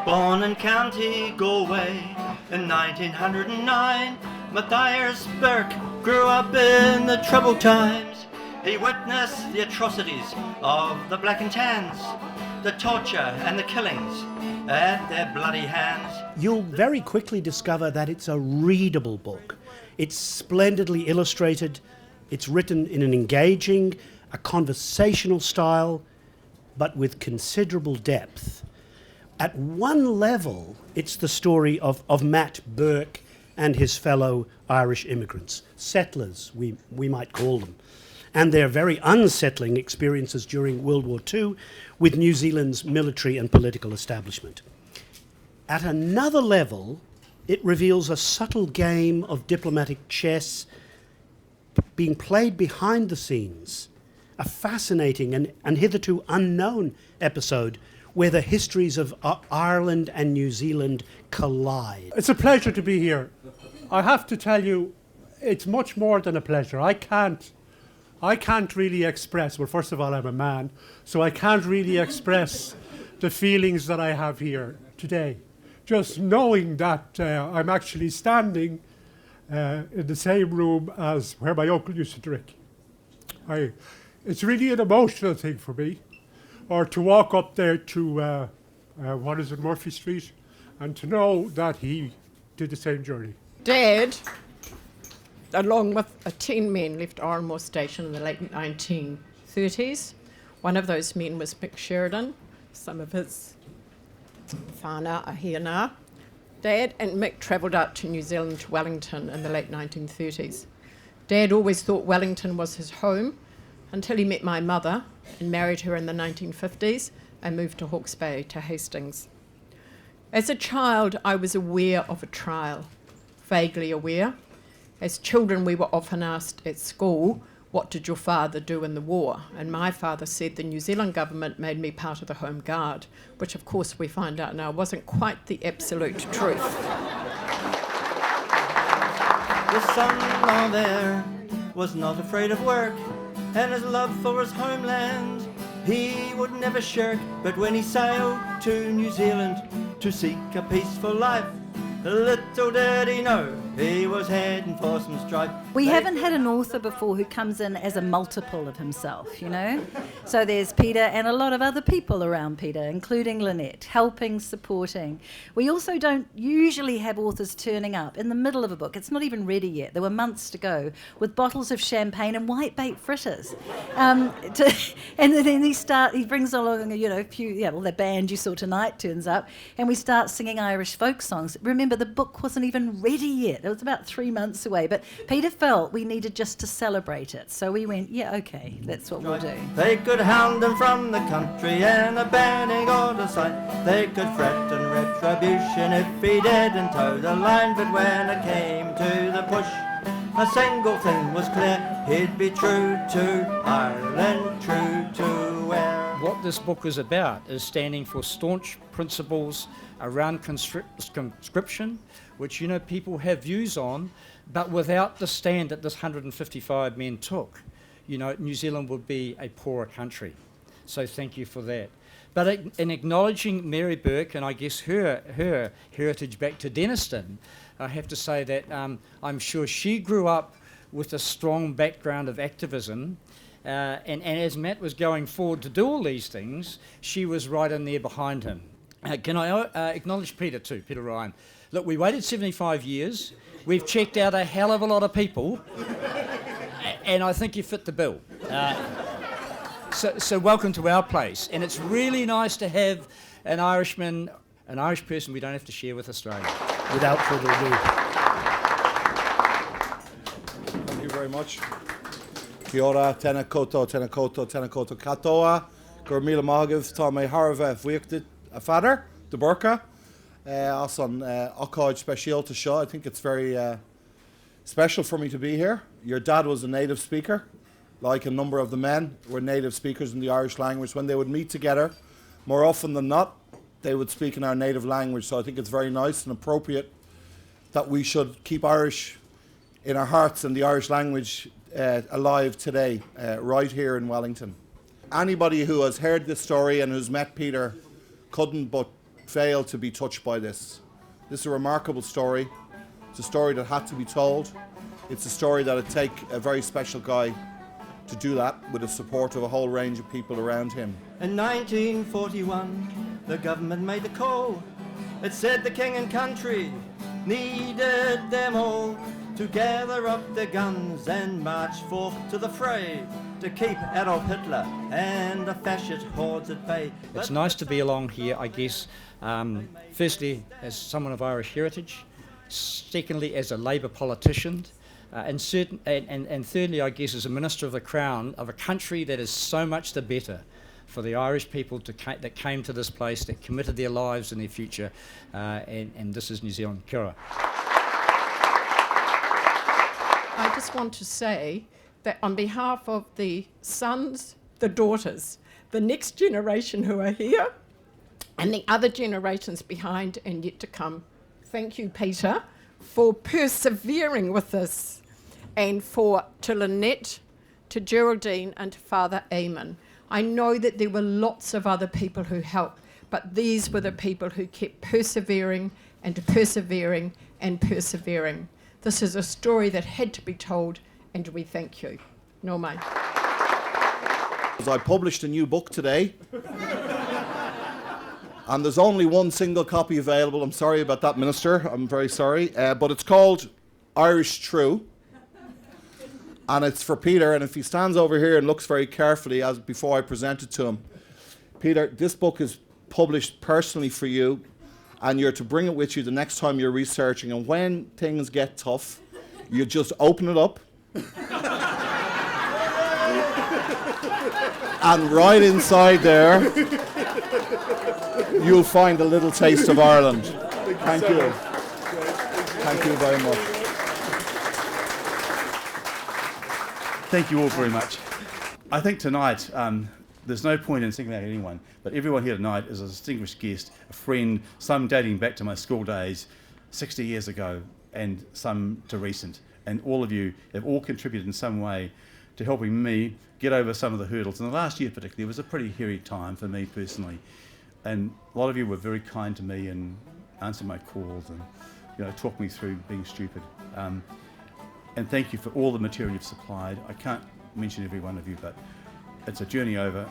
Born in County Galway in 1909, Matthias Burke grew up in the troubled times. He witnessed the atrocities of the Black and Tans, the torture and the killings at their bloody hands. You'll very quickly discover that it's a readable book. It's splendidly illustrated, it's written in an engaging, a conversational style, but with considerable depth. At one level, it's the story of Matt Burke and his fellow Irish immigrants, settlers, we might call them, and their very unsettling experiences during World War II with New Zealand's military and political establishment. At another level, it reveals a subtle game of diplomatic chess being played behind the scenes, a fascinating and hitherto unknown episode where the histories of Ireland and New Zealand collide. It's a pleasure to be here. I have to tell you, it's much more than a pleasure. I can't really express, well, first of all, I'm a man, so I can't really express the feelings that I have here today. Just knowing that I'm actually standing in the same room as where my uncle used to drink. It's really an emotional thing for me. Or to walk up there to, Murphy Street, and to know that he did the same journey. Dad, along with 10 men, left Oranmore Station in the late 1930s. One of those men was Mick Sheridan, some of his whānau are here now. Dad and Mick travelled out to New Zealand to Wellington in the late 1930s. Dad always thought Wellington was his home until he met my mother and married her in the 1950s and moved to Hawke's Bay to Hastings. As a child, I was aware of a trial, vaguely aware. As children, we were often asked at school, what did your father do in the war? And my father said the New Zealand government made me part of the Home Guard, which of course we find out now wasn't quite the absolute truth. The Son of Eire was not afraid of work, and his love for his homeland he would never shirk. But when he sailed to New Zealand to seek a peaceful life, little did he know he was heading for some strife. We haven't had an author before who comes in as a multiple of himself, you know? So there's Peter and a lot of other people around Peter, including Lynette, helping, supporting. We also don't usually have authors turning up in the middle of a book. It's not even ready yet. There were months to go, with bottles of champagne and whitebait fritters. And then he brings along, a few, the band you saw tonight turns up, and we start singing Irish folk songs. Remember, the book wasn't even ready yet. It was about 3 months away, but Peter felt we needed just to celebrate it. So we went, okay, that's what we'll do. They could hound him from the country and a banning order sight. They could threaten retribution if he didn't toe the line. But when it came to the push, a single thing was clear: he'd be true to Ireland, true to Eire. What this book is about is standing for staunch principles around conscription, which people have views on, but without the stand that this 155 men took, New Zealand would be a poorer country. So thank you for that. But in acknowledging Mary Burke, and I guess her heritage back to Denniston, I have to say that I'm sure she grew up with a strong background of activism, and as Matt was going forward to do all these things, she was right in there behind him. Can I acknowledge Peter too, Peter Ryan? Look, we waited 75 years, we've checked out a hell of a lot of people, and I think you fit the bill. So welcome to our place, and it's really nice to have an Irish person we don't have to share with Australia. Without further ado. Thank you very much. Kia ora, tēnā koutou, tēnā koutou, tēnā koutou katoa. Gur mila mágav, tá mé harva bhuiachta a fadar, de burka. Also on Occard Special to show. I think it's very special for me to be here. Your dad was a native speaker, like a number of the men were native speakers in the Irish language. When they would meet together, more often than not, they would speak in our native language. So I think it's very nice and appropriate that we should keep Irish in our hearts and the Irish language alive today, right here in Wellington. Anybody who has heard this story and who's met Peter couldn't but fail to be touched by this. This is a remarkable story. It's a story that had to be told. It's a story that would take a very special guy to do that with the support of a whole range of people around him. In 1941, the government made the call. It said the king and country needed them all to gather up their guns and march forth to the fray to keep Adolf Hitler and the fascist hordes at bay. It's nice to be along here, I guess, firstly as someone of Irish heritage, secondly as a Labour politician, and thirdly, I guess, as a Minister of the Crown of a country that is so much the better for the Irish people that came to this place, that committed their lives and their future, and this is New Zealand. Kia ora. I just want to say that on behalf of the sons, the daughters, the next generation who are here, and the other generations behind and yet to come, thank you, Peter, for persevering with this, and to Lynette, to Geraldine, and to Father Eamon. I know that there were lots of other people who helped, but these were the people who kept persevering and persevering and persevering. This is a story that had to be told, and we thank you. No mai. I published a new book today, and there's only one single copy available. I'm sorry about that, Minister. I'm very sorry. But it's called Irish True, and it's for Peter. And if he stands over here and looks very carefully as before I present it to him, Peter, this book is published personally for you, and you're to bring it with you the next time you're researching. And when things get tough, you just open it up, and right inside there, you'll find a little taste of Ireland. Thank you. Thank you very much. Thank you all very much. I think tonight, there's no point in singling out anyone, but everyone here tonight is a distinguished guest, a friend, some dating back to my school days 60 years ago, and some to recent. And all of you have all contributed in some way to helping me get over some of the hurdles. And the last year particularly was a pretty hairy time for me personally. And a lot of you were very kind to me and answered my calls and talked me through being stupid. And thank you for all the material you've supplied. I can't mention every one of you, but it's a journey over.